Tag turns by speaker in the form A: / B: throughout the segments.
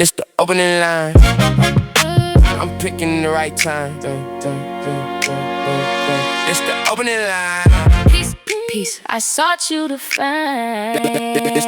A: This the opening line. I'm picking the right time. It's the opening line.
B: Peace, peace, I sought you to find.
A: This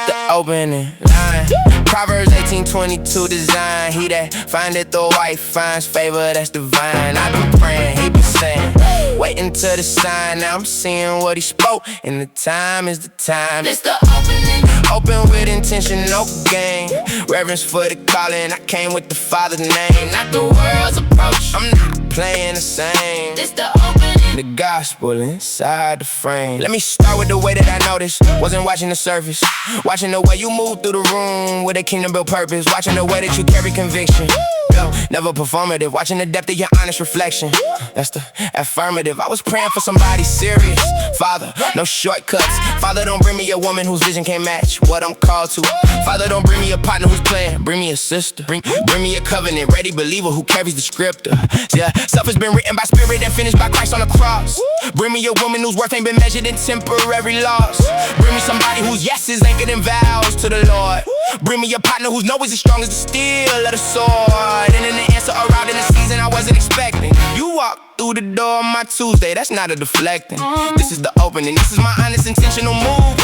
A: the opening line. Proverbs 18:22 design. He that findeth the wife finds favor that's divine. I've been praying, he been saying, waiting to the sign. Now I'm seeing what he spoke, and the time is the time.
B: This the opening.
A: Open with intention, no game. Reverence for the calling. I came with the Father's name, not the world's approach. I'm not playing the same.
B: This the opening.
A: The gospel inside the frame. Let me start with the way that I noticed. Wasn't watching the surface. Watching the way you move through the room with a kingdom built purpose. Watching the way that you carry conviction. Yo, never performative. Watching the depth of your honest reflection. That's the affirmative. I was praying for somebody serious. Father, no shortcuts. Father, don't bring me a woman whose vision can't match what I'm called to. Father, don't bring me a partner who's playing. Bring me a sister. Bring me a covenant ready believer who carries the scripture. Yeah, stuff has been written by spirit and finished by Christ on the cross. Bring me a woman whose worth ain't been measured in temporary loss. Bring me somebody whose yeses anchored in vows to the Lord. Bring me a partner whose no is as strong as the steel of the sword. And then the answer arrived in a season I wasn't expecting. You walked through the door on my Tuesday, that's not a deflecting. This is the opening, this is my honest intentional move.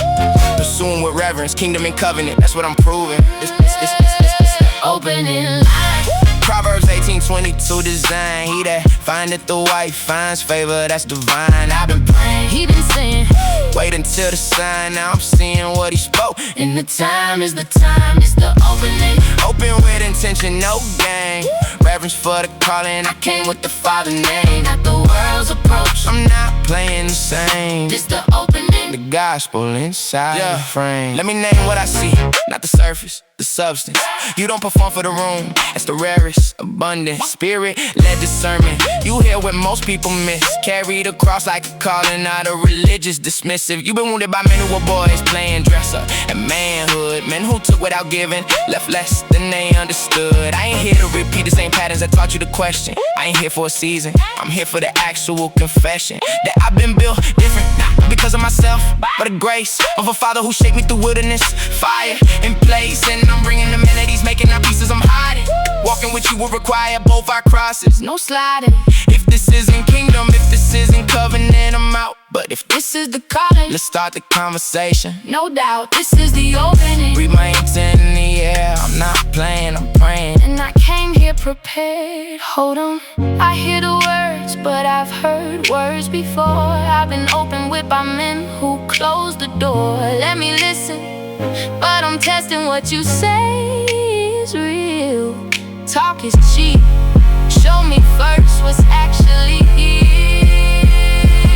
A: Pursuing with reverence, kingdom and covenant, that's what I'm proving. This
B: the opening line.
A: Proverbs 18:22 design. He that findeth the wife finds favor that's divine. I've been praying,
B: He been saying,
A: wait until the sign. Now I'm seeing what he spoke,
B: and the time is the time. It's the opening.
A: open with intention, no game. Reverence for the calling. I came with the Father's name,
B: Not the world's approach.
A: I'm not playing the same.
B: This the opening.
A: The gospel inside the frame. Let me name what I see, not the surface, the substance. You don't perform for the room, it's the rarest, abundant. Spirit-led discernment, you hear what most people miss. Carried across like a calling, not a religious dismissive. You been wounded by men who were boys playing dress up and manhood. Men who took without giving, left less than they understood. I ain't here to repeat the same patterns that taught you the question. I ain't here for a season, I'm here for the actual confession that I've been built different, not because of myself, but the grace of a Father who shaped me through wilderness, fire in place. And I'm bringing the melodies, making our pieces I'm hiding. Walking with you will require both our crosses,
B: No sliding.
A: if this isn't kingdom, if this isn't covenant, I'm out. But if
B: This is the calling.
A: let's start the conversation.
B: No doubt, this is the opening.
A: Breathe my intent in the air, I'm not playing, I'm praying.
B: And I came here prepared. Hold on, I hear the words, but I've heard words before. I've been opened with by men who closed the door. Let me listen, but I'm testing what you say is real. Talk is cheap. Show me first what's actually here.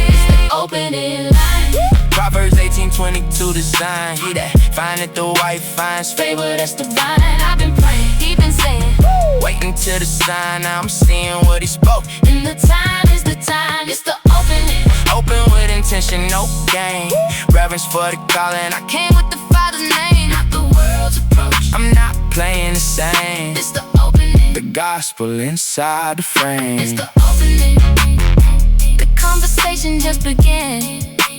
B: It's the opening line.
A: Proverbs 18:22 design. He that findeth the wife finds favor that's divine.
B: I've been praying, he been saying,
A: waiting till the sign. Now I'm seeing what he spoke,
B: and the time is the time. It's the opening.
A: open with intention, no game. Reverence for the calling. I
B: Came with the Father's name, not the world's approach.
A: I'm not playing the same.
B: It's the opening.
A: The gospel inside the frame.
B: It's the opening. The conversation just began.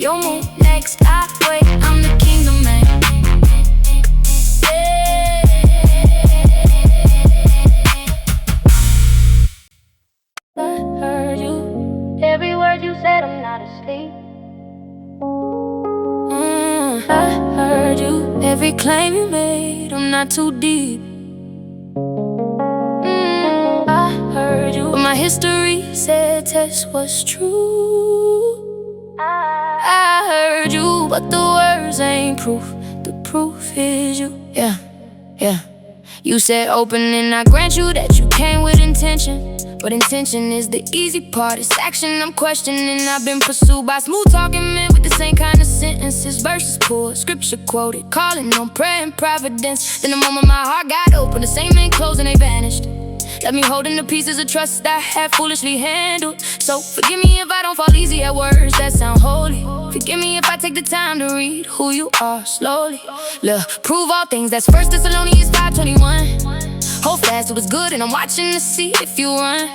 B: Your move next, I wait. I'm the kingdom man. I heard you. Every word you said, I'm not asleep. I heard you. Every claim you made, I'm not too deep. I heard you. But my history said test was true. I heard you, but the words ain't proof. The proof is you. Yeah, yeah. You said open and I grant you that you came with intention. But intention is the easy part, it's action I'm questioning. I've been pursued by smooth talking men with the same kind of sentences. Verses pulled, scripture quoted, calling on prayer and providence. Then the moment my heart got open, the same men closed and they vanished. Let me hold in the pieces of trust I have foolishly handled. So forgive me if I don't fall easy at words that sound holy. Forgive me if I take the time to read who you are slowly. Look, prove all things, that's 1 Thessalonians 5:21. Hold fast, it was good and I'm watching to see if you run.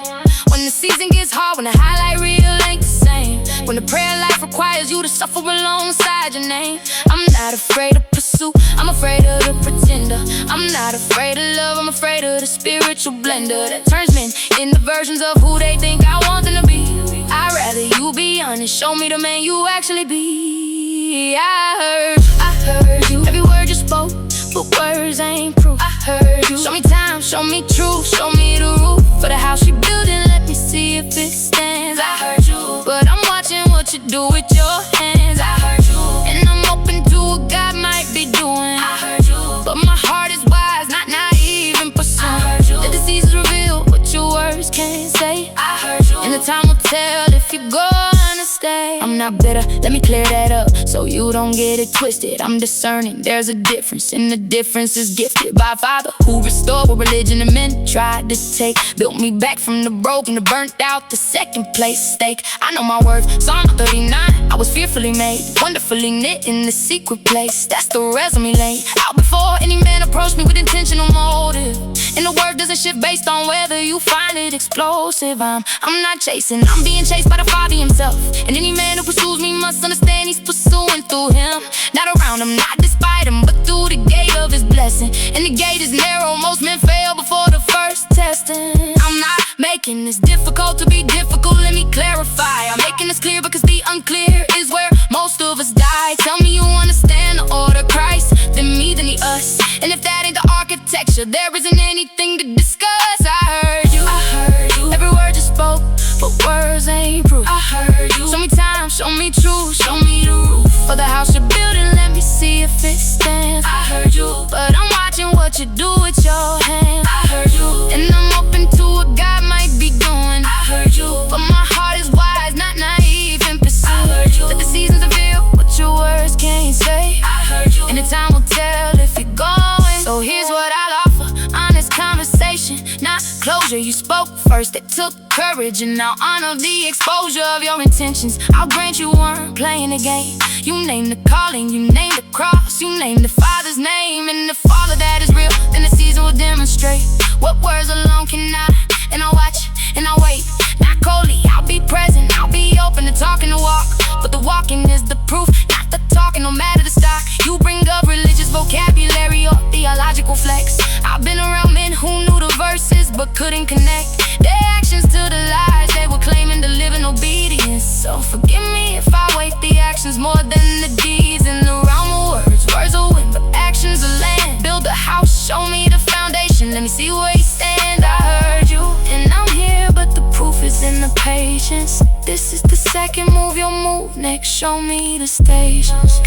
B: When the season gets hard, when the highlight reel ain't the same, When the prayer life requires you to suffer alongside your name. I'm not afraid of pursuit, I'm afraid of the pretender. I'm not afraid of love, I'm afraid of the spiritual blender that turns men into versions of who they think I want them to be. I'd rather you be honest, show me the man you actually be. I heard you, every word you spoke, but words ain't proof. I heard you, show me time, show me truth, show me the roof for the house you building, let me see if it stands. I heard you, but I'm watching what you do with your hands. I heard you, and I'm open to what God might be doing. I heard you, but my heart is wise, not naive and pursuing. I heard you, let the seasons reveal what your words can't say. I heard you, and the time will tell if you go on to stay. I'm not bitter, let me clear that up so you don't get it twisted. I'm discerning, there's a difference, and the difference is gifted by a Father who restored what religion and men tried to take. Built me back from the broken, the burnt out, the second place stake. I know my worth, Psalm 39. I was fearfully made, wonderfully knit in the secret place. That's the resume laid out before any man approached me with intentional motive. And the word doesn't shift based on whether you find it explosive. I'm not chasing, I'm being chased by the Father himself. And any man who pursues me must understand he's pursuing through him. Not around him, not despite him, but through the gate of his blessing. And the gate is narrow, most men fail before the first testing. I'm not making this difficult to be difficult, let me clarify. I'm making this clear because the unclear is where most of us die. Tell me you understand the order, Christ, then me, then the us. And if that ain't the architecture, there isn't anything to discuss. I heard you, every word you spoke, but words ain't proof. I heard you, show me time, show me truth, show me the roof for the house you're building, let me see if it stands. I heard you, but I'm watching what you do with your hands. I heard you, and I'm open to what God might be doing. I heard you, but my heart is wise, not naive and pursuit. I heard you, let the seasons reveal what your words can't say. I heard you, and the time will tell if you're going. So here's what I'll offer, honest conversation, not closure. You spoke first, it took courage, and I'll honor the exposure of your intentions. I'll grant you weren't playing the game. You named the calling, you named the cross, you named the Father's name. And the Father that is real, then the season will demonstrate what words alone cannot. And I'll watch, and I'll wait, not coldly, I'll be present, I'll be open to talk and to walk. But the walking is the proof, not the talking, no matter the stock. You bring up religious vocabulary or theological flex. I've been around men who knew the verses but couldn't connect their actions to the lies they were claiming to live in obedience. So forgive me if I weight the actions more than the deeds. In the realm of words, words are wind, but actions are land. Build a house, show me the foundation, let me see where you stand. I heard you, and I'm here, but the proof is in the patience. This is the second move, you'll move next, show me the stations.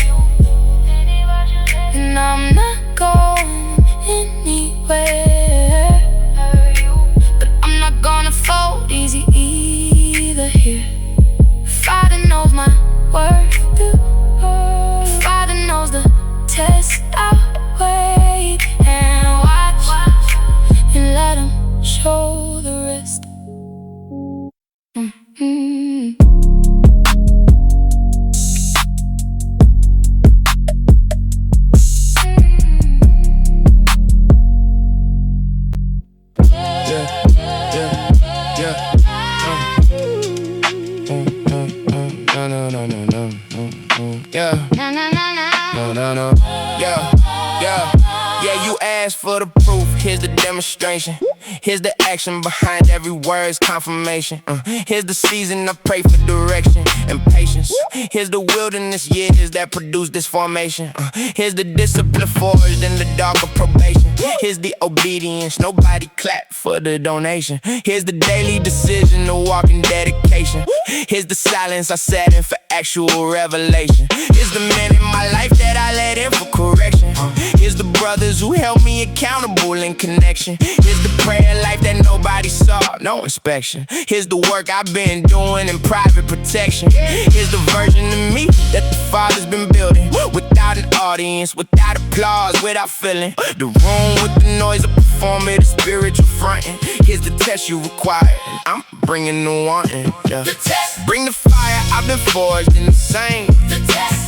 B: And I'm not going anywhere, but I'm not gonna fold easy either here. Father knows my worth, Father knows the test. I'll wait and watch, and let him show the rest.
A: Yeah, you asked for the proof, here's the demonstration. Here's the action behind every word's confirmation. Here's the season I pray for direction and patience. Here's the wilderness years that produce this formation. Here's the discipline forged in the dark of probation. Here's the obedience, nobody clap for the donation. Here's the daily decision to walk in dedication. Here's the silence I sat in for actual revelation. Here's the men in my life that I let in for correction. Here's the brothers who held me accountable in connection. Here's the prayer life that nobody saw, no inspection. Here's the work I've been doing in private protection. Here's the version of me that the Father's been building, without an audience, without applause, without feeling. The room with the noise of performing, the spiritual fronting. Here's the test you require, and I'm bringing the wanting. Bring the fire, I've been forged in the same.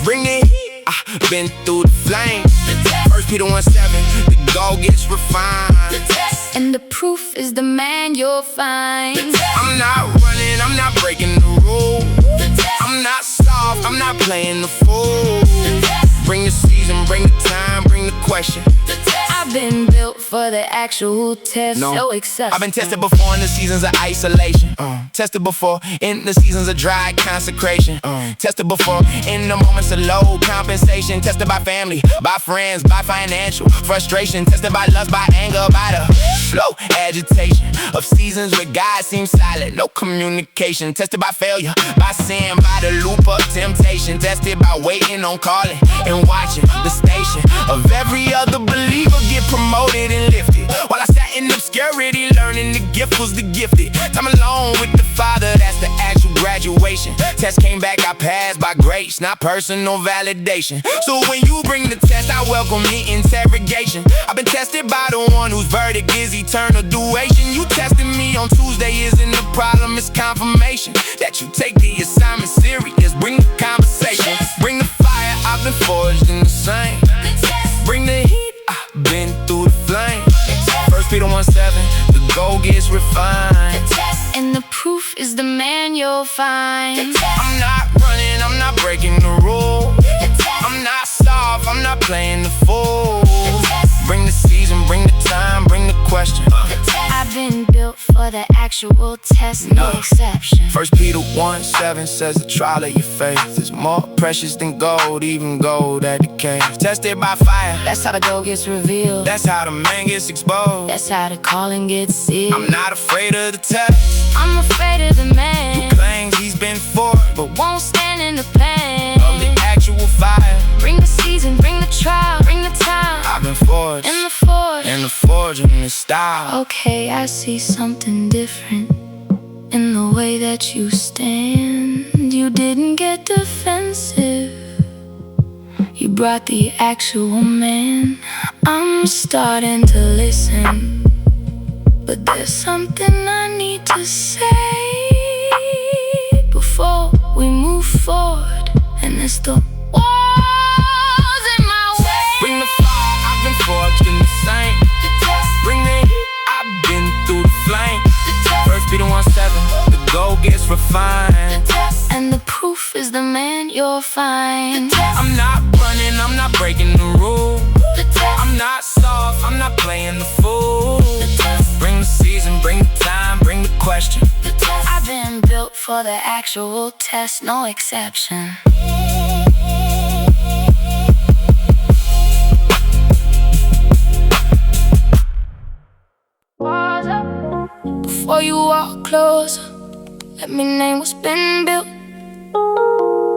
A: Bring the heat, I've been through the flames. 1 Peter 1:7, the goal gets refined.
B: And the proof is the man you'll find.
A: I'm not running, I'm not breaking the rules. I'm I'm not playing the fool. Bring the season, bring the time, bring the question.
B: I've been built for the actual test, no exception.
A: I've been tested before in the seasons of isolation. Tested before in the seasons of dry consecration. Tested before in the moments of low compensation. Tested by family, by friends, by financial frustration. Tested by lust, by anger, by the flow agitation of seasons where God seems silent, no communication. Tested by failure, by sin, by the loop of temptation. Tested by waiting on calling and watching the station of every other believer get promoted and lifted, while I sat in obscurity learning the gift was the gifted. Time alone with the Father, that's the actual graduation. Test came back, I passed by grace, not personal validation. So when you bring the test, I welcome the interrogation. I've been tested by the one whose verdict is eternal duration. You tested me on Tuesday isn't the problem, it's confirmation that you take the assignment serious. Bring the conversation, bring the fire, I've been forged in the same. Bring the heat, I've been through the flame. 1 Peter 1:7, the gold gets refined.
B: And the proof is the man you'll find.
A: I'm not running, I'm not breaking the rules. I'm not soft, I'm not playing the fool. Bring the season, bring the time, bring the question.
B: I've been built for the actual test, no exception.
A: 1 Peter 1:7 says the trial of your faith is more precious than gold, even gold that decays. Tested by fire,
B: That's how the gold gets revealed.
A: that's how the man gets exposed.
B: That's how the calling gets sealed.
A: I'm not afraid of the test.
B: I'm afraid of the man
A: Claims he's been forged, but
B: won't stand in the pain
A: of the actual fire.
B: Bring the season, bring the trial, bring the time.
A: I've been forged
B: In the forge.
A: in the forging this style.
B: Okay, I see something different in the way that you stand. You didn't get defensive, you brought the actual man. I'm starting to listen, but there's something I need to say before we move forward. And it's the walls in my way.
A: Bring the fire, I've been forged in the same. Bring the heat, I've been through the flame. 1 Peter 1:7, the gold gets refined.
B: And the proof is the man you'll find.
A: I'm not running, I'm not breaking the rules. I'm not soft, I'm not playing the fool. Bring the season, bring the time, bring the question.
B: I've been built for the actual test, no exception. Before you walk closer, let me name what's been built.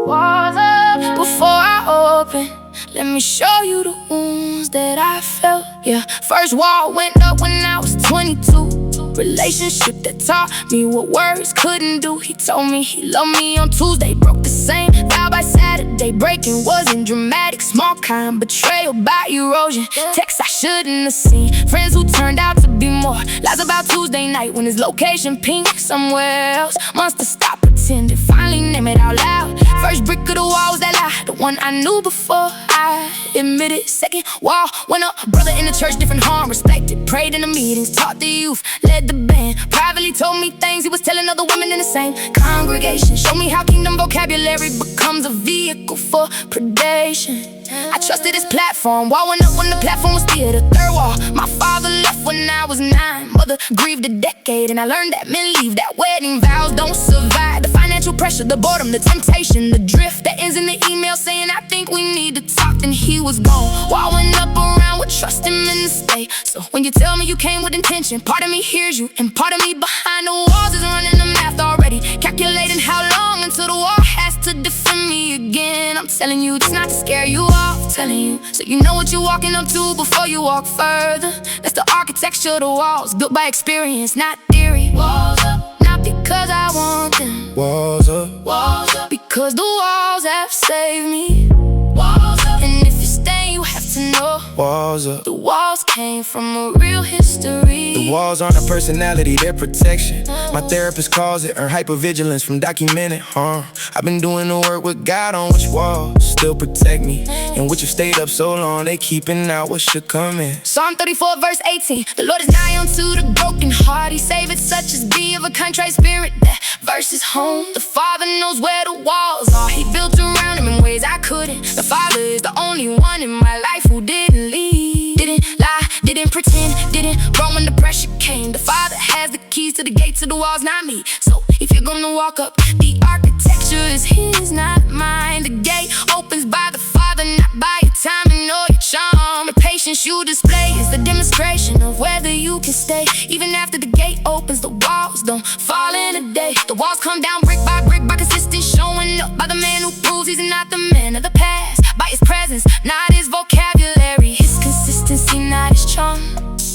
B: Walls up. Before I open, let me show you the wounds that I felt. Yeah, first wall went up when I was 22. Relationship that taught me what words couldn't do. He told me he loved me on Tuesday, broke the same vow by Saturday. Breaking wasn't dramatic, small kind betrayal by erosion. Texts I shouldn't have seen, friends who turned out to be more. Lies about Tuesday night when his location pink somewhere else. Monster stop pretending, finally name it out loud. First brick of the wall was that lie, the one I knew before I admitted. Second wall went up, brother in the church, different harm, respected. Prayed in the meetings, taught the youth, led the band. Privately told me things he was telling other women in the same congregation. Showed me how kingdom vocabulary becomes a vehicle for predation. I trusted his platform, wall went up when the platform was still the third wall. My father left when I was 9, mother grieved a decade, and I learned that men leave, that wedding vows don't survive. The financial pressure, the boredom, the temptation, the drift that ends in the email saying I think we need to talk, then he was gone. Wall went up around with trust him in the stay. So when you tell me you came with intention, part of me hears you, and part of me behind the walls is running the math already, calculating how long until the wall has to defend me again. I'm telling you it's not to scare you off, telling you so you know what you're walking up to before you walk further. That's the architecture of the walls, built by experience, not theory. Walls up, not because I want them.
A: Walls up,
B: Walls up, because the walls have saved me. Walls up, and if you stay you have to know
A: walls up.
B: the walls came from a real history.
A: The The walls aren't a personality, they're protection. My therapist calls it hypervigilance from documented harm. I've been doing the work with God on which walls still protect me, and which have stayed up so long they keeping out what should come in.
B: Psalm 34 verse 18. The Lord is nigh unto the broken heart. He saveth such as be of a contrite spirit. That verse is home. The Father knows where the walls are. He built around him in ways I couldn't. The Father is the only one in my life who didn't leave, didn't lie, didn't pretend, didn't run when the pressure came. The Father has the keys to the gates of the walls, not me. So if you're gonna walk up, the architecture is his, not mine. The gate opens by the Father, not by your timing or your charm. The patience you display is the demonstration of whether you can stay. Even after the gate opens, the walls don't fall in a day. The walls come down brick by consistent showing up by the man who proves he's not the man of the past. By his presence, not his vocabulary. His consistency, not his charm.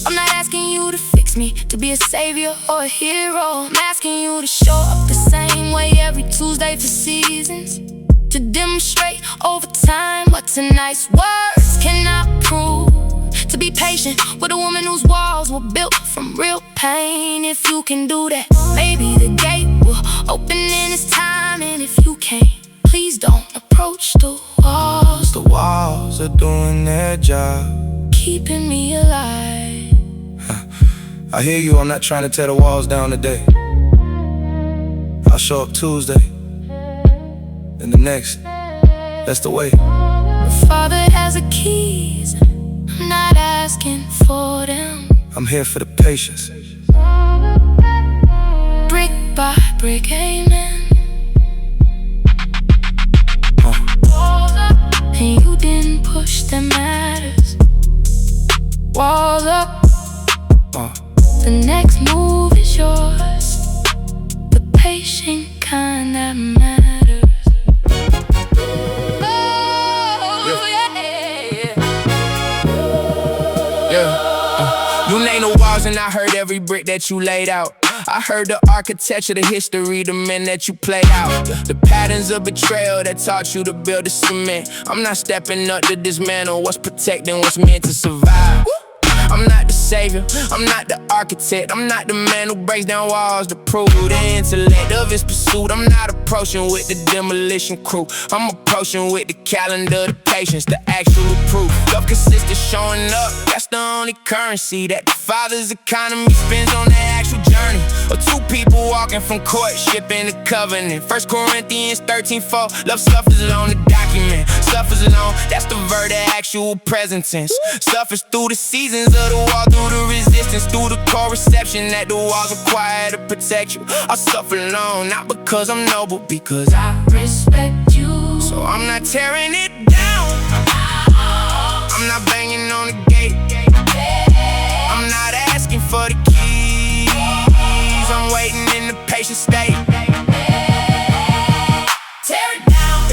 B: I'm not asking you to fix me, to be a savior or a hero. I'm asking you to show up the same way every Tuesday for seasons, to demonstrate over time what tonight's words cannot prove. To be patient with a woman whose walls were built from real pain. If you can do that, maybe the gate will open in its time. And if you can't, please don't approach the walls.
A: The walls are doing their job,
B: keeping me alive.
A: I hear you, I'm not trying to tear the walls down today. I'll show up Tuesday, and the next, that's the way.
B: The Father has the keys, I'm not asking for them.
A: I'm here for the patience.
B: Brick by brick, amen. And you didn't push the matters. Walls up, the next move is yours. The patient kind that matters.
A: You named the walls and I heard every brick that you laid out. I heard the architecture, the history, the men that you played out. The patterns of betrayal that taught you to build the cement. I'm not stepping up to dismantle what's protecting what's meant to survive. I'm not the savior, I'm not the architect. I'm not the man who breaks down walls to prove the intellect of his pursuit. I'm not approaching with the demolition crew. I'm approaching with the calendar, the patience, the actual proof. Love consistent showing up, that's the only currency that the Father's economy spends on that actual journey. Or two people walking from courtship in the covenant. 1 Corinthians 13:4, love suffers alone, the document. Suffers alone, that's the verb, the actual present tense. Suffers through the seasons of the wall, through the resistance, through the core reception that the walls require to protect you. I suffer alone, not because I'm noble, because I
B: respect you.
A: So I'm not tearing it down, I'm not banging on the gate, I'm not asking for the keys, I'm waiting in the patient state.
B: Tear it down,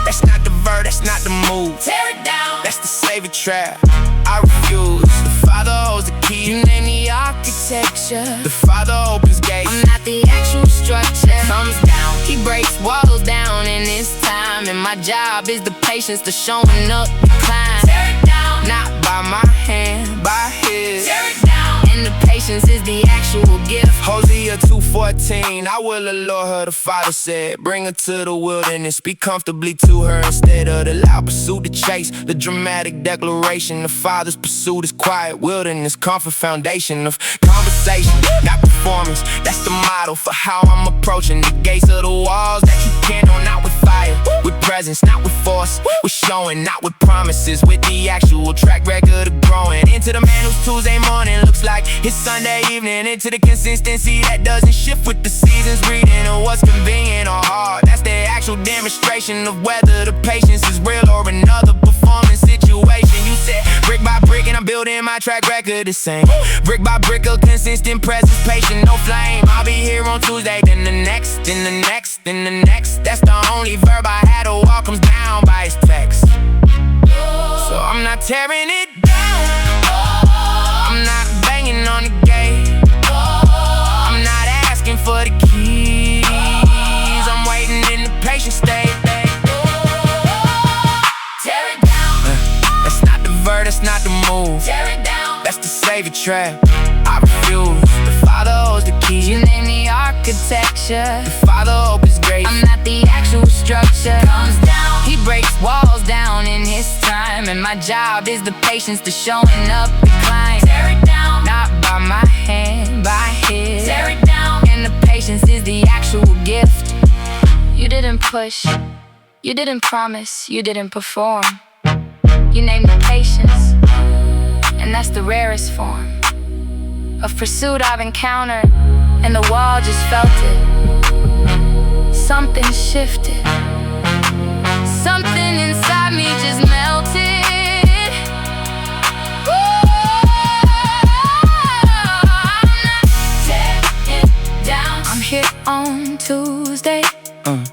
A: that's not the verb, that's not the move.
B: tear it down,
A: that's the savior trap, I refuse. The Father holds the key,
B: you name the architecture.
A: the Father opens gates.
B: I'm not the actual structure. Comes down, he breaks walls down in his time. And my job is the patience, the showing up, the climb. Tear it down,
A: Not by my hand, by his.
B: tear it down. And the patience is the actual gift.
A: Hosea 2:14, I will allure her, the Father said. Bring her to the wilderness, speak comfortably to her instead of the loud pursuit, the chase, the dramatic declaration. The Father's pursuit is quiet wilderness, comfort foundation of conversation, not performance. That's the model for how I'm approaching the gates of the walls that you can't know, not with fire, with presence, not with force, with showing, not with promises, with the actual track record of growing. Into the man whose Tuesday morning looks like his Sunday evening, into the consistency that doesn't shift with the seasons, reading of what's convenient or hard. That's the actual demonstration of whether the patience is real or another performance situation. You said brick by brick and I'm building my track record the same. Brick by brick, a consistent presence, patient, no flame. I'll be here on Tuesday, then the next, then the next, then the next. That's the only verb I had to walk comes down by his text. So I'm not tearing it down, I'm not banging on the gate, I'm not asking for the keys, I'm waiting in the patient state.
B: Tear it down,
A: That's not the verb, that's not the move.
B: tear it down.
A: That's the savior trap, I I refuse. The Father holds the keys.
B: You name the architecture.
A: The Father opens grace.
B: I'm not the actual structure. Comes down, he breaks walls down in his time, and my job is the patience to showing up the climb. Tear it down, not by my hand, by his. Tear it down, and the patience is the actual gift. You didn't push, you didn't promise, you didn't perform. You named the patience, and that's the rarest form of pursuit I've encountered, and the wall just felt it. Something shifted, something inside me just melted. Ooh, I'm not tearing down. I'm here on Tuesday. I'm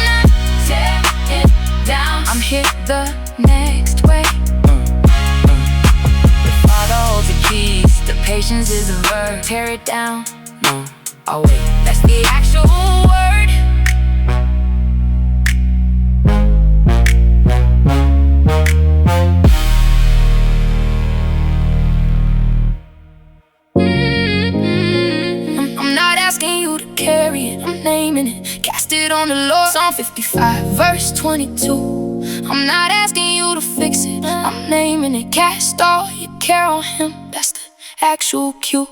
B: not tearing down. I'm here the next way. The Father holds the keys. The patience is the verb. Tear it down.
A: No, oh wait,
B: That's the actual word. I'm not asking you to carry it, I'm naming it. Cast it on the Lord. Psalm 55, verse 22. I'm not asking you to fix it, I'm naming it. Cast all your care on him, that's the actual cue.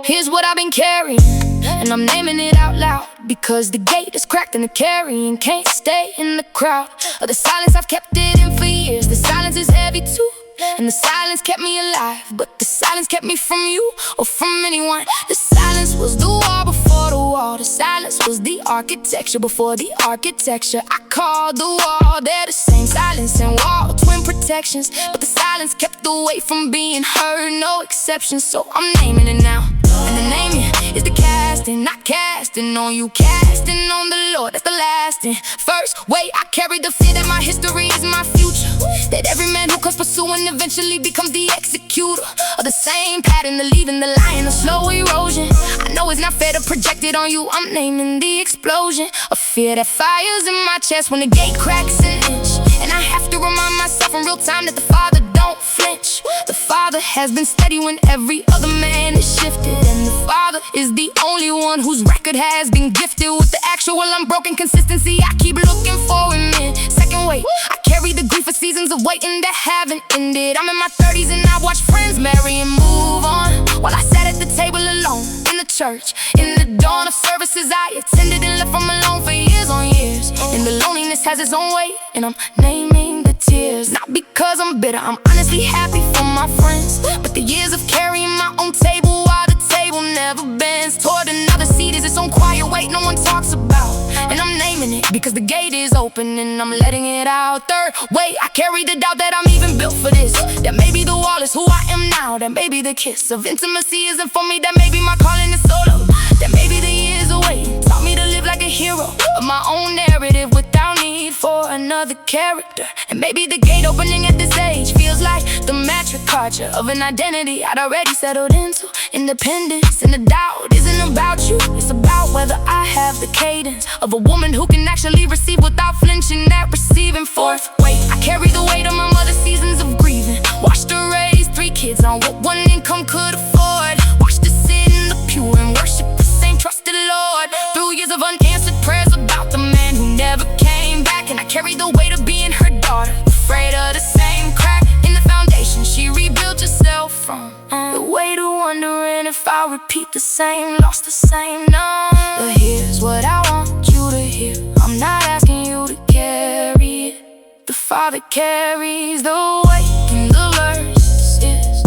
B: Here's what I've been carrying, and I'm naming it out loud, because the gate is cracked and the carrying can't stay in the crowd. Of the silence, I've kept it in for years. The silence is heavy too, and the silence kept me alive, but the silence kept me from you or from anyone. The silence was the wall before the wall. The silence was the architecture before the architecture. I called the wall, they're the same. Silence and wall, twin protections, but the silence kept the weight from being heard, no exceptions. So I'm naming it now, and the naming is the casting. Not casting on you, casting on the Lord, that's the lasting. First, wait, I carry the fear that my history is my future, that every man who comes pursuing eventually becomes the executor of the same pattern, the leading, the lying, the slow erosion. I know it's not fair to project it on you. I'm naming the explosion of fear that fires in my chest when the gate cracks an inch, and I have to remind myself in real time that the Father don't flinch. The Father has been steady when every other man is shifted, and the Father is the only one whose record has been gifted with the actual unbroken consistency. I keep looking for him in second wait. I carry the grief of seasons of waiting that haven't ended. I'm in my 30s and I watch friends marry and move on, while I sat at the table alone in the church. In the dawn of services I attended and left from alone for years on years, and the loneliness has its own weight, and I'm naming the tears. Not because I'm bitter, I'm honestly happy for my friends, but the years of carrying my own table while the table never bends toward another seat is its own quiet weight no one talks about. And I'm naming it because the gate is open and I'm letting it out. Third, wait, I carry the doubt that I'm even built for this, that maybe the wall is who I am now, that maybe the kiss of intimacy isn't for me, that maybe my calling is solo, that maybe the years away taught me to live like a hero of my own narrative without need for another character. And maybe the gate opening at this age feels like the matriculture of an identity I'd already settled into. Independence and the doubt isn't about you, it's about whether I have the cadence of a woman who can actually receive without flinching at receiving. Fourth, wait, I carry the weight of my mother's seasons of grieving. Watched her raise 3 kids on what one income could afford. Watched her sit in the pew and worship the same trusted Lord through years of unanswered prayers about the man who never came back. And I carry the weight of being her daughter, afraid of the same crack in the foundation she rebuilt herself from. The weight of wondering if I'll repeat the same, lost the same. No, but here's what I want you to hear. I'm not asking you to carry it. The Father carries the weight, and the verse is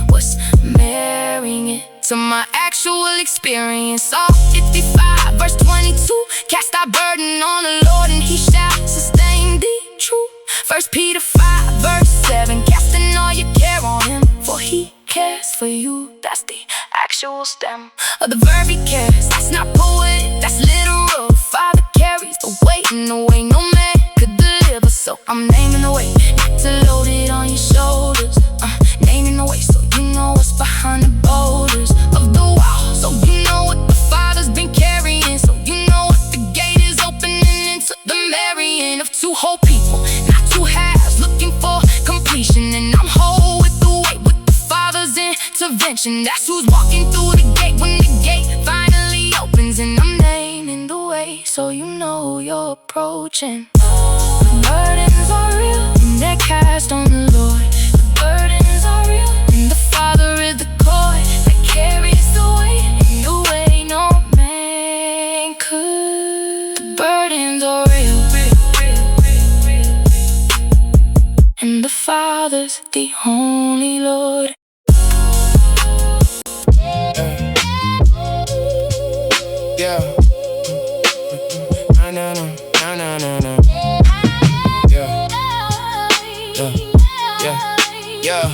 B: what's marrying it to my actual experience. Psalm 55, verse 22. Cast thy burden on the Lord, and he shall sustain thee. True. 1 Peter 5, verse 7. Casting all your care on him, for he cares for you. That's the actual stem of the verb he cares. That's not poetic, that's literal. The Father carries the weight in the way no man could deliver. So I'm naming the weight, not to load it on your shoulders. Naming the weight so you know what's behind the boulders of the wall, so you know what the Father's been carrying, so you know what the gate is opening into the marrying of two whole people, not two halves looking for completion. And I'm whole with the weight, with the Father's intervention. mention. That's who's walking through the gate when the gate finally opens. And I'm naming the way so you know who you're approaching. The burdens are real and they're cast on the Lord. The burdens are real and the Father is the cord that carries the weight in the way no man could. The burdens are real and the Father's the only Lord.
A: Yeah. No, no, no, no, no, no, no. Yeah. Yeah.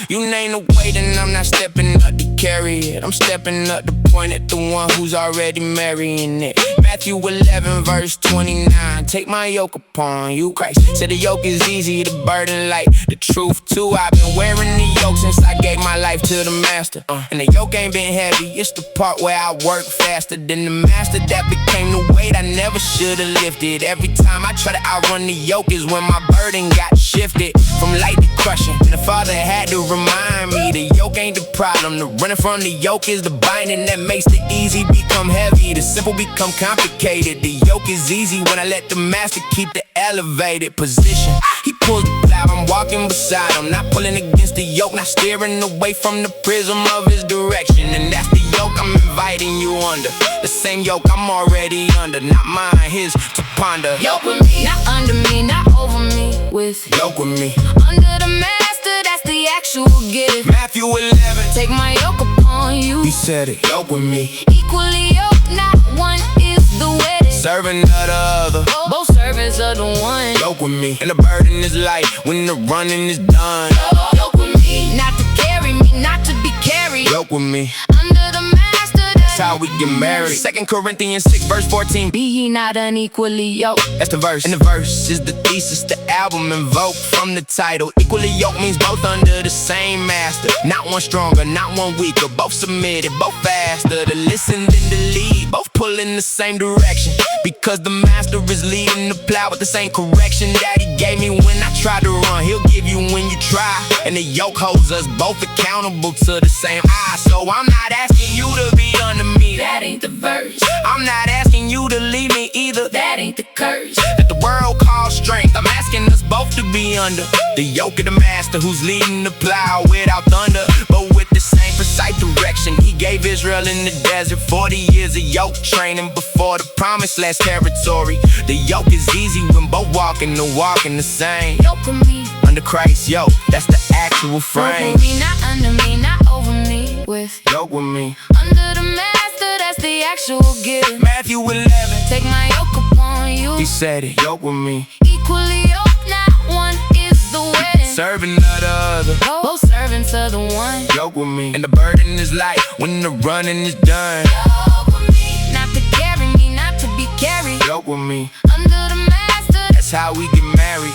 A: You name the weight and I'm not stepping up to carry it. I'm stepping up to point at the one who's already marrying it. Matthew 11 verse 29. Take my yoke upon you, Christ. Said the yoke is easy, the burden light. The truth too, I've been wearing the yoke since I gave my life to the master. And the yoke ain't been heavy, it's the part where I work faster than the master. That became the weight I never should've lifted. Every time I try to outrun the yoke is when my burden got shifted from light to crushing. And the Father had to remind me the yoke ain't the problem. The running from the yoke is the binding that makes the easy become heavy, the simple become complicated. The yoke is easy when I let the master keep the elevated position. He pulls the plow, I'm walking beside him, not pulling against the yoke, not steering away from the prism of his direction. And that's the yoke I'm inviting you under, the same yoke I'm already under, not mine, his to ponder.
B: Yoke with me, not under me, not over me. With
A: yoke with me,
B: under the master, that's the actual gift.
A: Matthew 11,
B: take my yoke upon you.
A: He said it, yoke with me.
B: Equally yoked, not one is the wedding.
A: Serving of the other,
B: both servants of the one.
A: Yoke with me, and the burden is light when the running is done.
B: Yoke with me, not to carry me, not to be carried.
A: Yoke with me,
B: under the master,
A: that's how we get married. 2 Corinthians 6 verse 14.
B: Be ye not unequally yoked.
A: That's the verse, and the verse is the thesis, the album invoked from the title. Equally yoked means both under the same master, not one stronger, not one weaker, both submitted, both faster to listen than to lead, both pulling the same direction, because the master is leading the plow with the same correction that he gave me when I tried to run. He'll give you when you try, and the yoke holds us both accountable to the same eye. So I'm not asking you to be under me,
B: that ain't the verse.
A: I'm not asking you to leave me either,
B: that ain't the curse.
A: That the world calls strength, I'm asking us both to be under the yoke of the master who's leading the plow without thunder, but with the same precise direction he gave Israel in the desert. 40 years of yoke training before the promised land territory. The yoke is easy when both walking the same.
B: Yoke with me,
A: under Christ's yoke, that's the actual frame.
B: yoke with me, not under me, not over me. With
A: yoke with me,
B: under the master, that's the actual gift.
A: Matthew 11,
B: take my yoke upon you.
A: He said it, yoke with me.
B: Equally yoked, not one is the wedding.
A: Serving of the other,
B: both servants of the one.
A: Yoke with me, and the burden is light when the running is done.
B: Yoke with me, not to carry me, not to be carried.
A: Yoke with me,
B: under the master,
A: that's how we get married.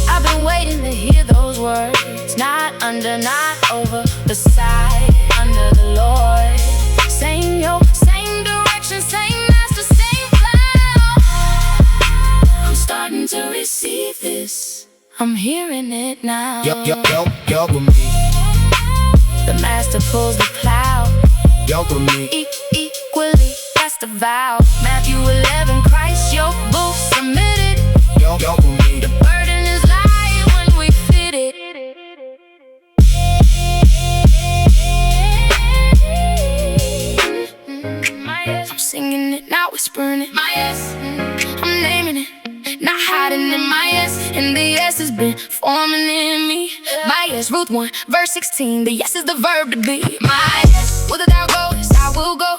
B: I've been waiting to hear those words. Not under, not over, beside, under the Lord. Same yoke, same direction, same master, same plow. I'm starting to receive this, I'm hearing it now.
A: Yoke with me,
B: the master pulls the plow.
A: Yoke with me,
B: equally, that's the vow. Matthew 11, Christ yoke, both submitted.
A: Yoke with me,
B: the burden is light when we fit it. I'm singing it, not whispering it. My yes, I'm naming it, not hiding it. My yes, and the yes has been forming in me. My yes, Ruth 1 verse 16. The yes is the verb to be. My yes, whither thou goest, I will go.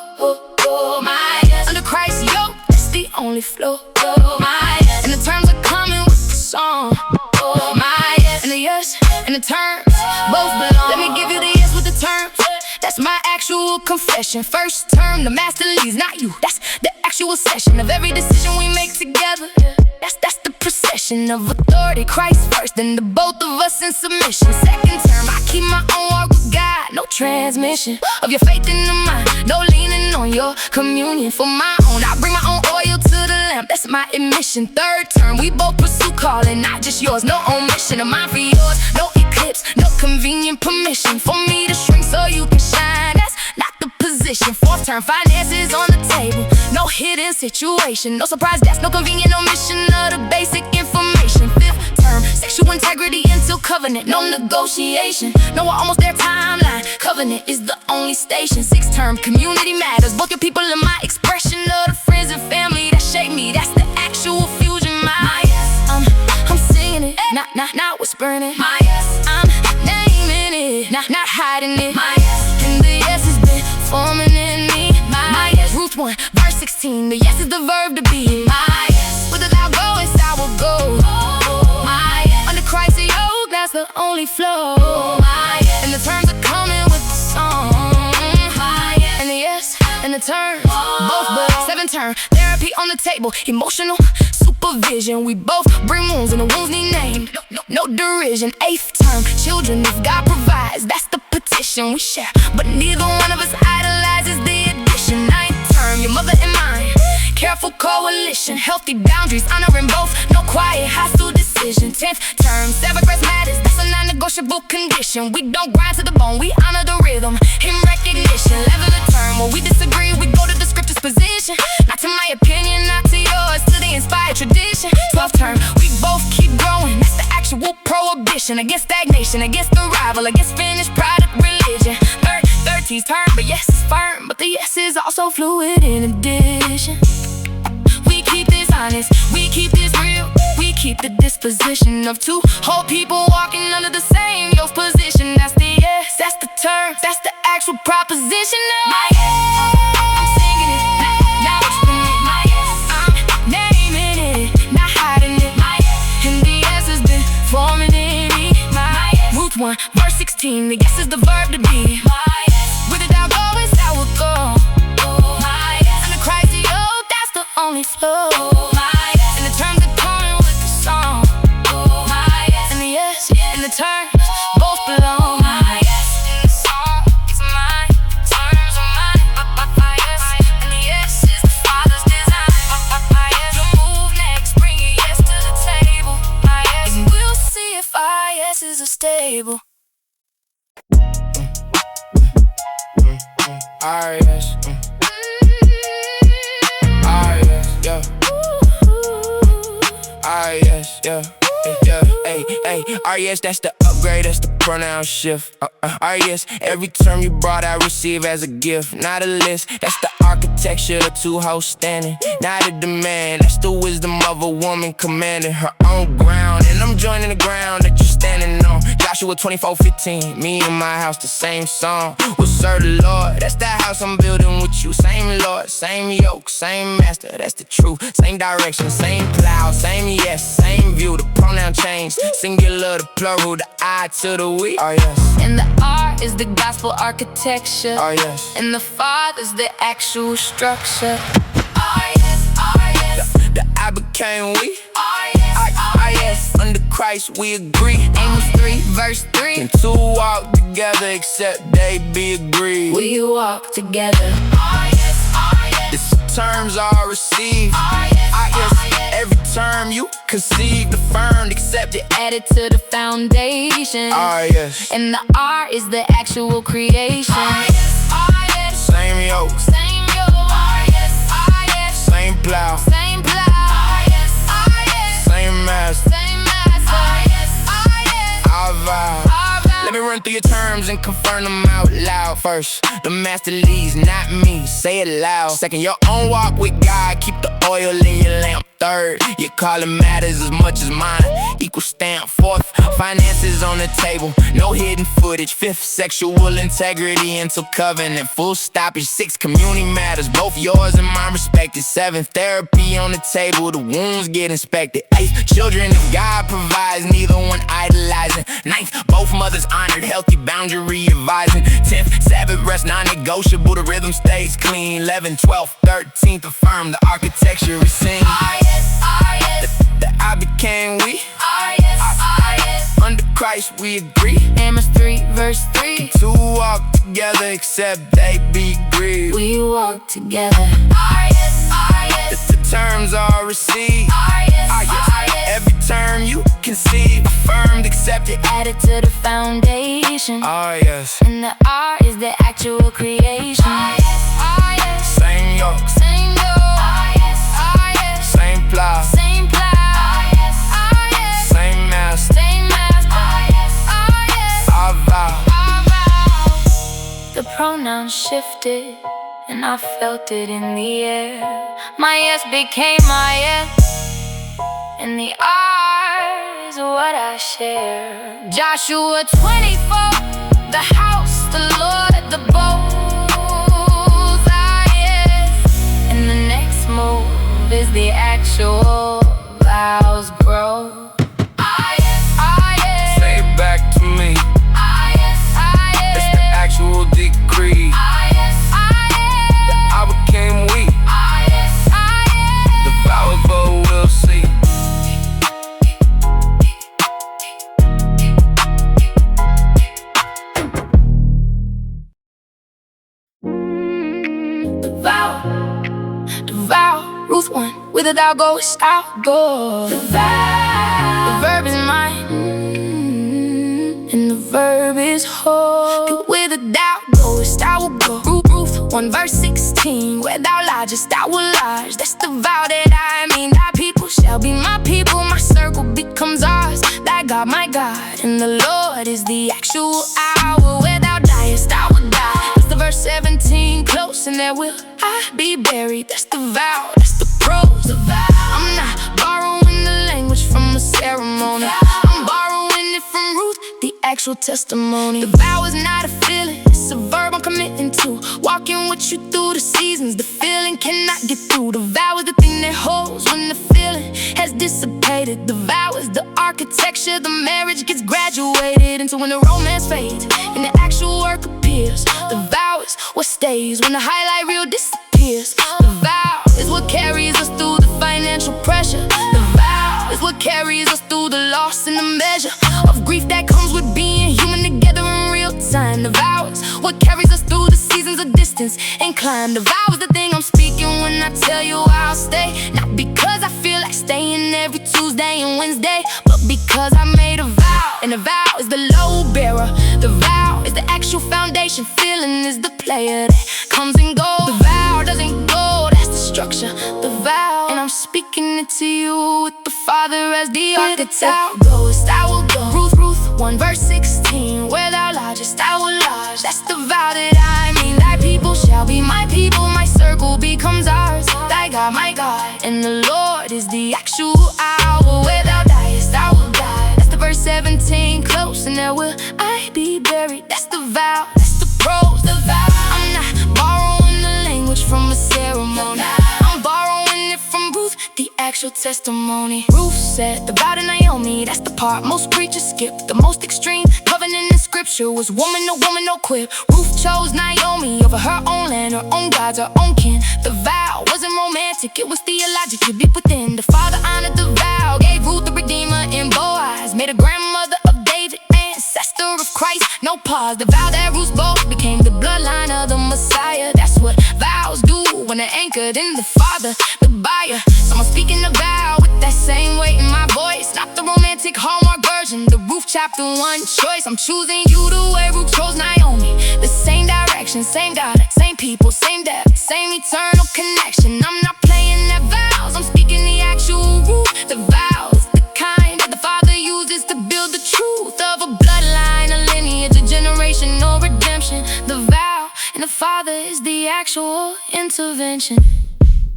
B: Oh, my yes, under Christ's yoke, that's the only flow. Oh, my yes, and the terms are coming with the song. Oh, my yes, and the yes and the terms both belong. Let me give you the yes with the terms. That's my actual confession. First term, the master leads, not you. That's the actual session of every decision we make together. That's the procession of authority. Christ first, and the both of us in submission. Second term, I keep my own walk with God. No transmission of your faith in the mind. No leaning on your communion for my own. I bring my own oil to the lamp. That's my admission. Third term, we both pursue calling, not just yours. No omission of mine for yours. No eclipse convenient permission for me to shrink so you can shine. That's not the position. Fourth term, finances on the table. No hidden situation, no surprise desk, no convenient omission of the basic information. Fifth term, sexual integrity until covenant, no negotiation. No, we're almost there timeline. Covenant is the only station. Sixth term, community matters. Both your people and my expression of the friends and family that shape me. That's the actual fusion. My yes, I'm singing it, not whispering it. My yes, I'm naming it, not hiding it. My yes, and the yes has been forming in me. My yes, Ruth 1, verse 16. The yes is the verb to be. My yes, with the loud go, it's our go. My yes, under Christ yoke, that's the only flow. My yes, and the terms are coming with the song. My yes, and the yes, and the terms, both but 7 term. Therapy on the table, emotional supervision. We both bring wounds and the wounds need name. No derision. 8th term, children if God provides, that's the petition we share, but neither one of us idolizes the addition. 9th term, your mother and mine, careful coalition, healthy boundaries, honoring both, no quiet hostile decision. 10th term, severance matters, that's a non-negotiable condition. We don't grind to the bone, we honor the rhythm in recognition. 11th term, when we disagree, we go to the scripture's position, not to my opinion, not to yours, to the inspired tradition. 12th term, we both keep growing, that's the actual prohibition against stagnation, against the rival, against finished product religion. 13th term, but yes is firm, but the yes is also fluid in addition. We keep this honest, we keep this real, we keep the disposition of two whole people walking under the same yoke position. That's the yes, that's the term, that's the actual proposition of my yes. I'm singing it, now whispering it. My yes, I'm naming it, not hiding it. My yes, and the yes has been forming in me. My yes, Ruth 1, verse 16. The yes is the verb to be. My yes, with it down go, it's how it go. My yes, under Christ yoke, that's the only flow. My yes, and the terms are coming with the song. My yes, and the yes, and the terms both belong. My yes, and the song is mine, terms are mine. My yes, and the yes is the Father's design. My yes, you move next, bring your yes to the table. My yes, and we'll see if our yeses are stable.
A: R.E.S. R.E.S. yeah. R.E.S. yeah. Hey, R.E.S. that's the upgrade, that's the pronoun shift. R.E.S. every term you brought I receive as a gift, not a list. That's the architecture, the two hosts standing, not a demand. That's the wisdom of a woman commanding her own ground, and I'm joining the ground that you're standing on. Joshua 24:15, me and my house, the same song. We'll serve the Lord, that's the house I'm building with you. Same Lord, same yoke, same master, that's the truth. Same direction, same plow, same yes, same view. The pronoun change, singular to plural, the I to the we. Oh yes.
B: And the R is the gospel architecture.
A: Oh yes.
B: And the Father's the actual structure.
A: The I became we. R.E.S. under Christ we agree.
B: Amos 3, verse 3.
A: Can two walk together except they be agreed?
B: We walk together.
A: The terms are received. R.E.S. every term you conceived, affirmed, accepted,
B: added to the foundation.
A: R.E.S.
B: And the R is the actual creation.
A: Same yoke, same plow, same master, our vibe. Let me run through your terms and confirm them out loud. First, the master leads, not me, say it loud. Second, your own walk with God, keep the oil in your lamp. Third, your calling matters as much as mine, equal stamp. Fourth, finances on the table, no hidden footage. Fifth, sexual integrity until covenant, full stoppage. Sixth, community matters, both yours and mine respected. Seventh, therapy on the table, the wounds get inspected. Eighth, children if God provides, neither one idolizing. Ninth, both mothers honored, healthy boundary advising. 10th, Sabbath rest non-negotiable, the rhythm stays clean. 11th, 12th, 13th, affirm the architecture is seen. The I became we. Under Christ we agree.
B: Amos 3, verse 3.
A: Can two walk together except they be agreed?
B: We walk together.
A: The terms are received. Every term you conceive, affirmed, accepted,
B: added to the foundation.
A: Yes.
B: And the R is the actual creation.
A: Same yoke,
B: Same yoke.
A: same plow,
B: Same plow.
A: same master,
B: Same master.
A: I vow.
B: The pronouns shifted, and I felt it in the air. My yes became my yes, and the R is what I share. Joshua 24, the house, the Lord, the both, yes. And the next move is the actual vows grow.
A: Say it back to me. It's the actual decree. I became weak. The vow of both we'll see.
B: The vow, Ruth 1, whither thou goest, I'll go. The verb is mine, and the verb is whole. Whither thou goest, I will go. Ruth 1 verse 16, where thou lodgest, I will lodge. That's the vow that I mean. Thy people shall be my people, my circle becomes ours. Thy God, my God, and the Lord is the actual hour. Where thou diest, I will die. That's the verse 17, close, and there will I be buried. That's the vow, that's the prose, the vow. I'm not borrowing the language from a ceremony. I'm borrowing it from Ruth, the actual testimony. The vow is not a feeling, it's a verb I'm committing to. Walking with you through the seasons, the feeling cannot get through. The vow is the thing that holds when the feeling has dissipated. The vow is the architecture, the marriage gets graduated into when the romance fades and the actual work appears. The vow is what stays when the highlight reel disappears. The vow is what carries us through the financial pressure. The vow is what carries us through the loss and the measure of grief that comes with being human together in real time. The vow is what carries us through the seasons of distance and climb. The vow is the thing I'm speaking when I tell you I'll stay. Not because I feel like staying every Tuesday and Wednesday, but because I made a vow. And the vow is the load bearer. The vow is the actual foundation. Feeling is the player that comes and goes. The vow doesn't go, that's the structure. The vow, and I'm speaking it to you with the Father as the architect. Thou goest, I will go. Ruth 1 verse 16, where thou lodgest, I will lodge. That's the vow that I mean. Thy people shall be my people, my circle becomes ours. Thy God, my God, and the Lord is the actual hour. Where thou diest, I will die. That's the verse 17, close, and there will I be buried. That's the vow, that's the prose, the vow. I'm not borrowing the language from a ceremony. I'm borrowing it from Ruth, the actual testimony. Ruth said the vow to Naomi, that's the part most preachers skip. The most extreme covenant in scripture was woman, no quit. Ruth chose Naomi over her own land, her own gods, her own kin. The vow wasn't romantic, it was theological, deep within. The Father honored the vow, gave Ruth the Redeemer in Boaz, made a grandmother of David, ancestor of Christ, no pause. The vow that Ruth both became the bloodline of the Messiah. That's what vows do when they're anchored in the Father, the buyer. So I'm speaking the vow with that same weight in my voice, not the romantic Hallmark version, the Ruth chapter 1 choice. I'm choosing you the way Ruth chose Naomi. The same direction, same God, same people, same depth, same eternal connection. I'm not playing that vows, I'm speaking the actual Ruth. The vows, the kind that the Father uses to build the truth of a bloodline, a lineage, a generation, no redemption. The vow and the Father is the actual intervention.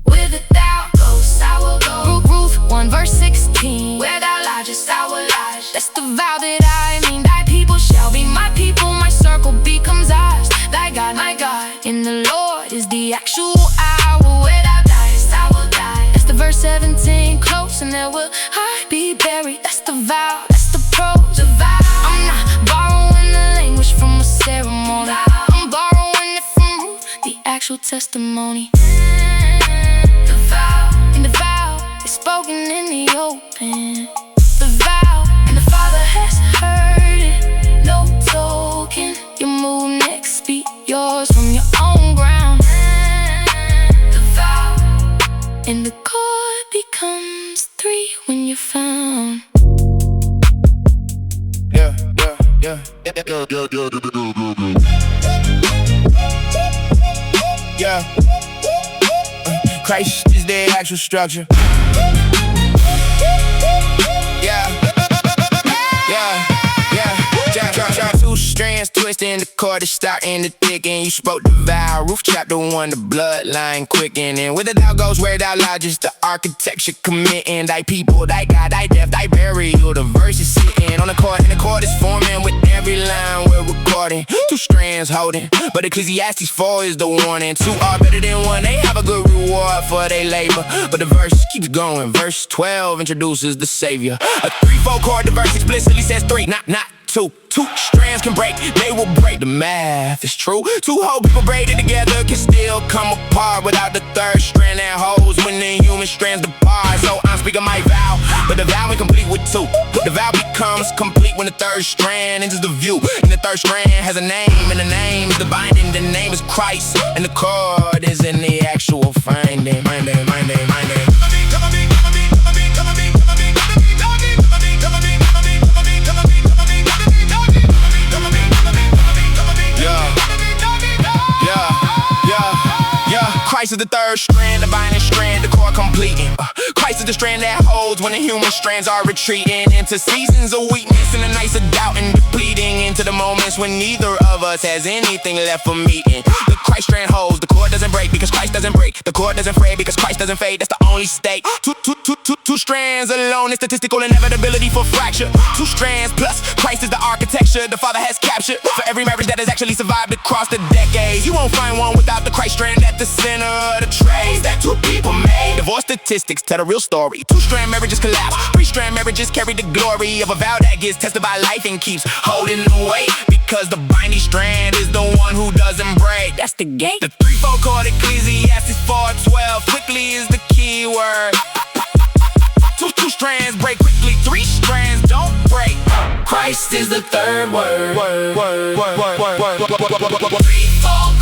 B: Whither thou goest, I will go. Ruth 1 verse 16, where thou lodgest, I will lodge. That's the vow that I mean. Thy people shall be my people, my circle becomes ours. Thy God, my God, and the Lord is the actual hour. Where thou diest, I will die. That's the verse 17, close, and there will I be buried. That's the vow, that's the prose, the vow. I'm not borrowing the language from a ceremony. I'm borrowing it from Ruth, the actual testimony. The vow, and the vow is spoken in the open. The vow, and the Father has heard it. No token, you move next, speak yours from your own ground. The vow, and the call.
A: Yeah. Yeah. Christ is the actual structure. Yeah. Two strands twisting, the cord is starting to thicken. You spoke the vow, roof chapter 1, the bloodline quickening. Where the thou goes, where thou lodges, the architecture committing. Thy people, thy God, thy death, thy burial. The verse is sitting on the chord, and the chord is forming. With every line we're recording, two strands holding, but Ecclesiastes 4 is the warning. Two are better than one, they have a good reward for their labor. But the verse keeps going. Verse 12 introduces the Savior. A 3/4 chord, the verse explicitly says 3, not 2. Two strands can break, they will break. The math is true. Two whole people braided together can still come apart without the third strand that holds when the human strands depart. So I'm speaking my vow, but the vow ain't complete with two. The vow becomes complete when the third strand enters the view. And the third strand has a name, and the name is the binding. The name is Christ, and the chord is in the actual finding. My name. Christ is the third strand, the binding strand, the core completing. Christ is the strand that holds when the human strands are retreating into seasons of weakness and the nights of doubt and depleting, into the moments when neither of us has anything left for meeting. The Christ strand holds, the cord doesn't break because Christ doesn't break. The cord doesn't fade because Christ doesn't fade. That's the only state. Two strands alone is statistical inevitability for fracture. Two strands plus Christ is the architecture the Father has captured for every marriage that has actually survived across the decades. You won't find one without the Christ strand at the center of the trays that two people made. Divorce statistics tell the real story. Two-strand marriages collapse. Three-strand marriages carry the glory of a vow that gets tested by life and keeps holding the weight, because the binding strand is the one who doesn't break. That's the gate. The 3/4 chord, Ecclesiastes 4:12, quickly is the key word. Two strands break quickly, three strands don't break. Christ is the third word. 3/4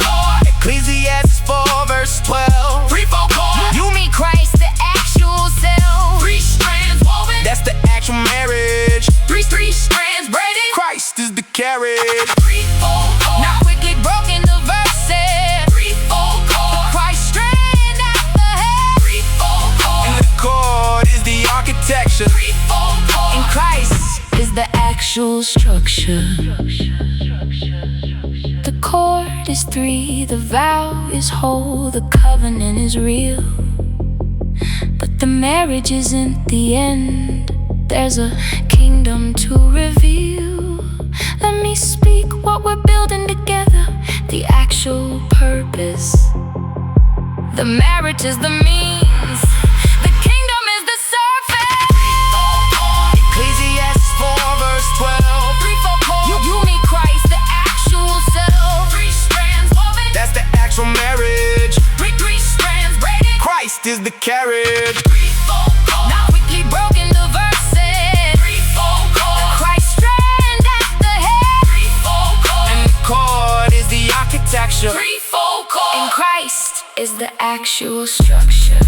A: chord, Ecclesiastes 4 verse 12. 3/4 chord,
B: You meet Christ, the actual self.
A: three strands woven, that's the actual marriage.
B: Three strands braided.
A: Christ is the carriage.
B: 3/4 chord, not quickly broken, the verse said.
A: 3/4 chord,
B: Christ strand at the head.
A: 3/4 chord, and the chord is the architecture. 3/4 chord,
B: And Christ is the actual structure. The chord is 3, the vow is whole, the covenant is real. But the marriage isn't the end, there's a kingdom to reveal. Let me speak what we're building together, the actual purpose. The marriage is the means, the kingdom is the surface.
A: Ecclesiastes 4 verse 12.
B: 3/4 chord, you meet Christ, the actual self.
A: Three strands woven, that's the actual marriage.
B: Three strands braided.
A: Christ is the carriage.
B: 3/4 chord, not quickly broken, the verse said.
A: 3/4 chord,
B: Christ strand at the head.
A: 3/4 chord, and the chord is the architecture.
B: 3/4 chord, and Christ is the actual structure.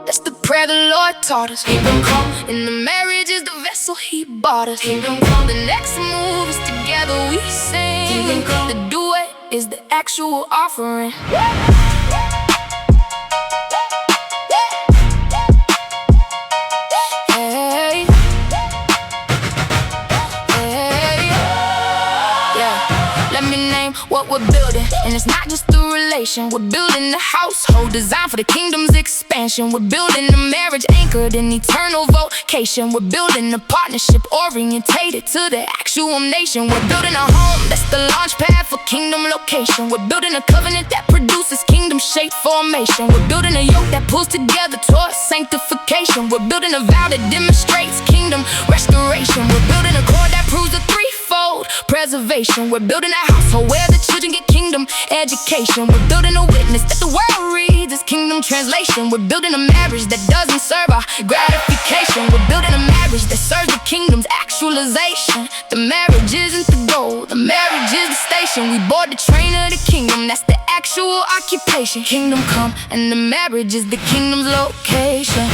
B: That's the prayer the Lord taught us. Kingdom come. And the marriage is the vessel He bought us. Kingdom come. The next move is together we sing. Kingdom come. The duet is the actual offering. Hey. Yeah. Let me name what we're building, and it's not just the relation. We're building the household designed for the kingdom's expansion. We're building a marriage anchored in eternal vocation. We're building a partnership orientated to the actual nation. We're building a home that's the launch pad for kingdom location. We're building a covenant that produces kingdom-shaped formation. We're building a yoke that pulls together towards sanctification. We're building a vow that demonstrates kingdom restoration. We're building a cord that proves the threefold. preservation. We're building a household where the children get kingdom education. We're building a witness that the world reads as kingdom translation. We're building a marriage that doesn't serve our gratification. We're building a marriage that serves the kingdom's actualization. The marriage isn't the goal, the marriage is the station. We board the train of the kingdom, that's the actual occupation. Kingdom come, and the marriage is the kingdom's location.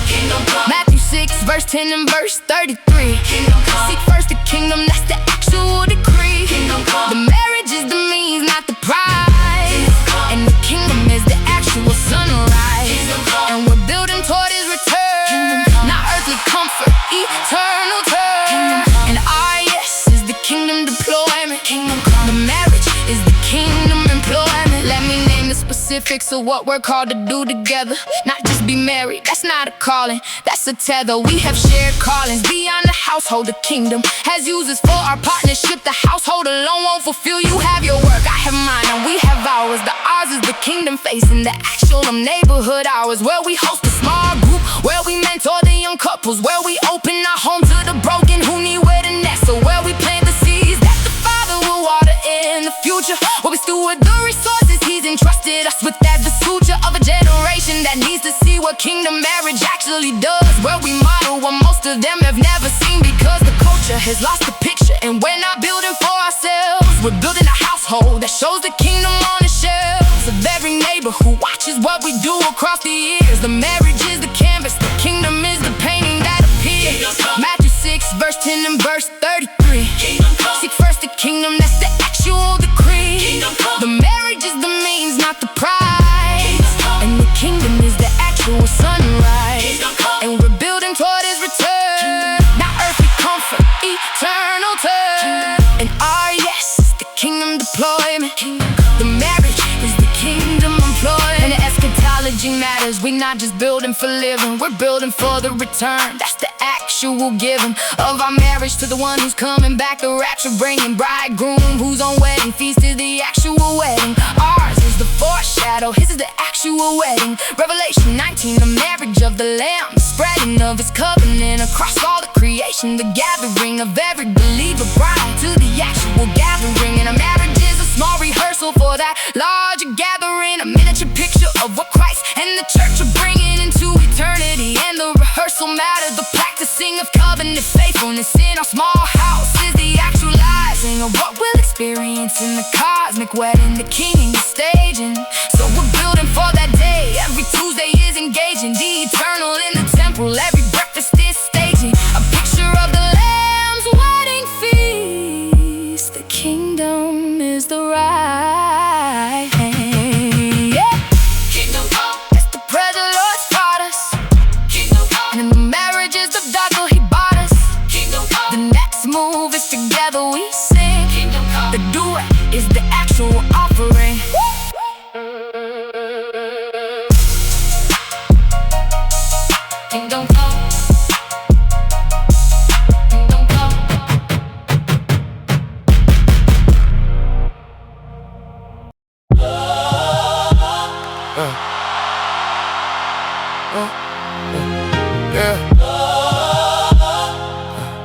B: Kingdom come. Matthew 6, verse 10 and verse 33. Kingdom come. Seek first the kingdom, that's the actual decree. Kingdom come. The marriage is the means, not the prize. And the kingdom is the actual sunrise. And we're building toward his return. Not earthly comfort, eternal turn. And our yes is the kingdom deployment. The marriage is the kingdom employment. Let me name the specifics of what we're called to do together. Not just be married, that's not a calling, that's a tether. We have shared callings beyond the household. The kingdom has uses for our partnership. The household alone won't fulfill. You have your work, I have mine, and we have ours. The ours is the kingdom facing the actual neighborhood hours, where we host a small group, where we mentor the young couples, where we open our home to the broken who need where to nestle, where we plant the seeds that the Father will water in the future, where we steward the resources he's entrusted us with as the suture of a generation that needs to see what kingdom marriage actually does, where we model what most of them have never seen because the culture has lost the picture and we're not building for ourselves. We're building a household that shows the kingdom on the shelves of every neighbor who watches what we do across the years. The marriage is the canvas, the kingdom is the painting that appears. Matthew 6, verse 10 and verse 33. Seek first the kingdom, that's the actual decree. The marriage is the means, not the prize. And the kingdom is the actual sunrise. And we're building toward his return. Not earthly comfort, eternal turn. And our yes is the kingdom deployment. The marriage is the kingdom employment. And the eschatology matters. We're not just building for living, we're building for the return. That's the actual giving of our marriage to the one who's coming back. The rapture bringing bridegroom who's on wedding feast to the actual wedding. Ours is the foreshadow, his is the actual wedding. Revelation 19, the marriage of the Lamb, the spreading of his covenant across all the creation. The gathering of every believer bride to the actual gathering. And a marriage is a small rehearsal for that larger gathering, a miniature picture of what Christ and the church are bringing into eternity. And the rehearsal matters, the practicing of covenant faithfulness in our small house is the actualizing of what we'll experience in the cosmic wedding the king is staging. So we're building for that day. Every Tuesday is engaging the eternal in the temple. Every breakfast is staging a picture of the Lamb's wedding feast. The kingdom is the right hand. Yeah. Kingdom come. That's the prayer the Lord's taught us. Kingdom come. And the marriage is the vessel he bought us. Kingdom come. The next move is together we sing. Kingdom come. The duet is the actual offering. Kingdom come. Kingdom come.
A: Yeah.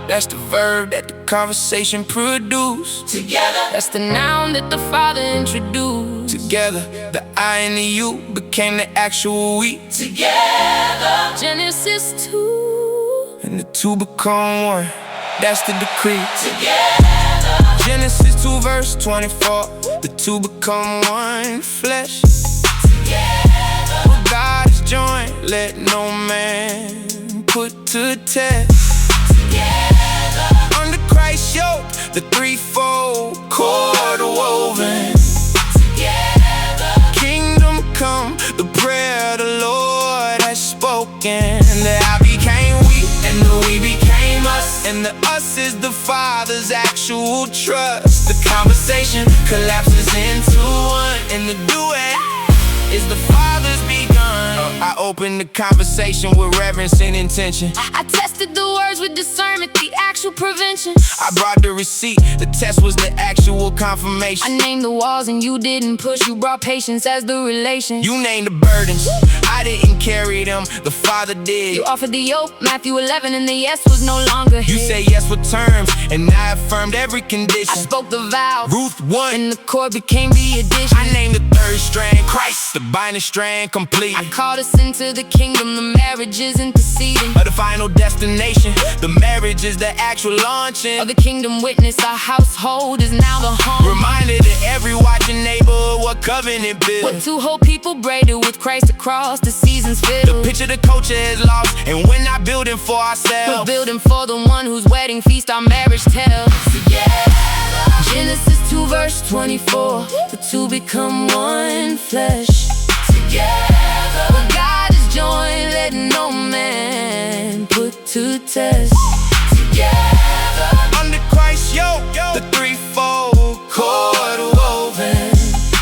A: That's the verb that the conversation produced.
B: Together. That's the noun that the Father introduced.
A: Together, the I and the you became the actual we.
B: Together. Genesis 2.
A: And the two become one. That's the decree.
B: Together.
A: Genesis 2 verse 24. The two become one flesh.
B: Together.
A: What God has joined, let no man put to test.
B: Together.
A: Under Christ's yoke, the threefold cord woven.
B: Together.
A: Kingdom come, the prayer the Lord has spoken. The I became we, and the we became us. And the us is the Father's actual trust. The conversation collapses into one, and the duet is the Father's begun. I opened the conversation with reverence and intention.
B: I tested the words with discernment, the actual prevention.
A: I brought the receipt, the test was the actual confirmation.
B: I named the walls and you didn't push. You brought patience as the relation.
A: You named the burdens, I I didn't carry them, the Father did.
B: You offered the yoke, Matthew 11, and the yes was no longer his.
A: You say yes with terms, and I affirmed every condition.
B: I spoke the vow,
A: Ruth 1,
B: and the cord became the addition.
A: I named the third strand Christ, the binding strand complete.
B: I called us into the kingdom, the marriage is interceding.
A: Of the final destination, the marriage is the actual launching.
B: Of the kingdom witness, our household is now the home.
A: Reminder to every watching neighbor what covenant built.
B: What two whole people braided with Christ across the seasons
A: The
B: filled.
A: picture the culture is lost, and we're not building for
B: We're
A: ourselves.
B: building for the one whose wedding feast our marriage tells. Genesis 2 verse 24, the two become one flesh. Together, what God has joined, let no man put to test. Together,
A: Under Christ's yoke, the threefold cord woven.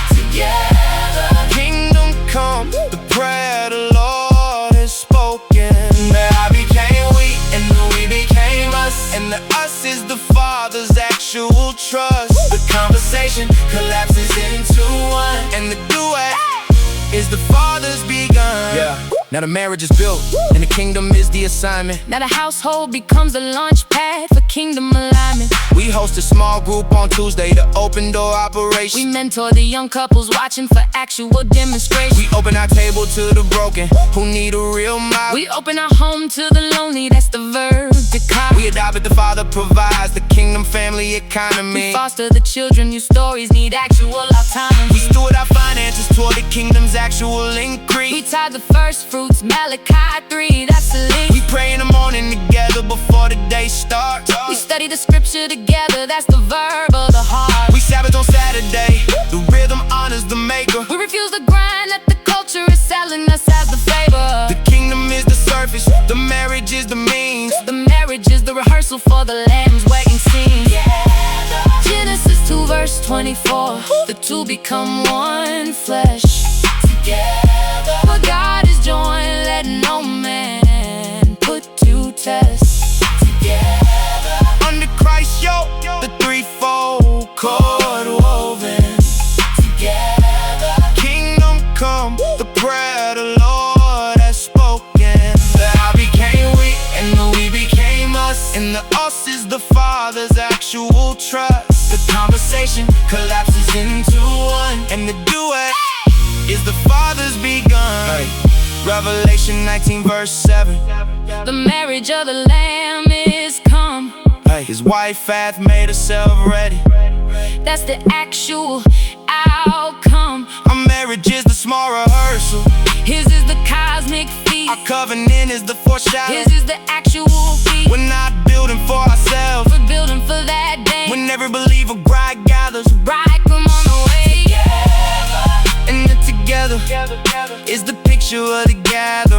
B: together,
A: Kingdom come, the prayer the Lord has spoken. That I became we, and we became us, and the us is the Father's actual trust. The conversation collapses into one, and the duet is the Father's begun. Yeah. Now the marriage is built, and the kingdom is the assignment.
B: now the household becomes a launch pad for kingdom alignment.
A: We host a small group on Tuesday, the open door operation.
B: We mentor the young couples watching for actual demonstration.
A: We open our table to the broken who need a real mouth.
B: We open our home to the lonely, that's the verb to cop.
A: We adopted, the Father provides the kingdom family
B: We
A: economy.
B: foster the children, new stories need actual autonomy.
A: We steward our finances toward the kingdom's actual
B: We
A: increase.
B: tied the first fruits, Malachi 3, that's the link.
A: We pray in the morning together before the day starts.
B: We study the scripture together, that's the verb of the heart.
A: We Sabbath on Saturday, the rhythm honors the maker.
B: We refuse the grind that the culture is selling us as the favor.
A: The kingdom is the surface, the marriage is the means.
B: The marriage is the rehearsal for the lamb's wedding scene. Genesis 2 verse 24, the two become one flesh. Together, what God is joined, let no man put to test. Together,
A: Under Christ's yoke, the threefold cord woven.
B: together,
A: Kingdom come, the prayer the Lord has spoken. That I became we, and we became us, and the us is the Father's actual trust. The conversation collapses into one, and the duet is the Father's begun. Revelation 19 verse 7.
B: the marriage of the Lamb is come.
A: His wife hath made herself ready.
B: That's the actual outcome.
A: Our marriage is the small rehearsal.
B: His is the cosmic feast.
A: Our covenant is the foreshadow.
B: His is the actual feast.
A: We're not building for ourselves.
B: We're building for that day.
A: When every believer bride gathers,
B: Bridegroom on the way.
A: and the together is the picture of the gathering.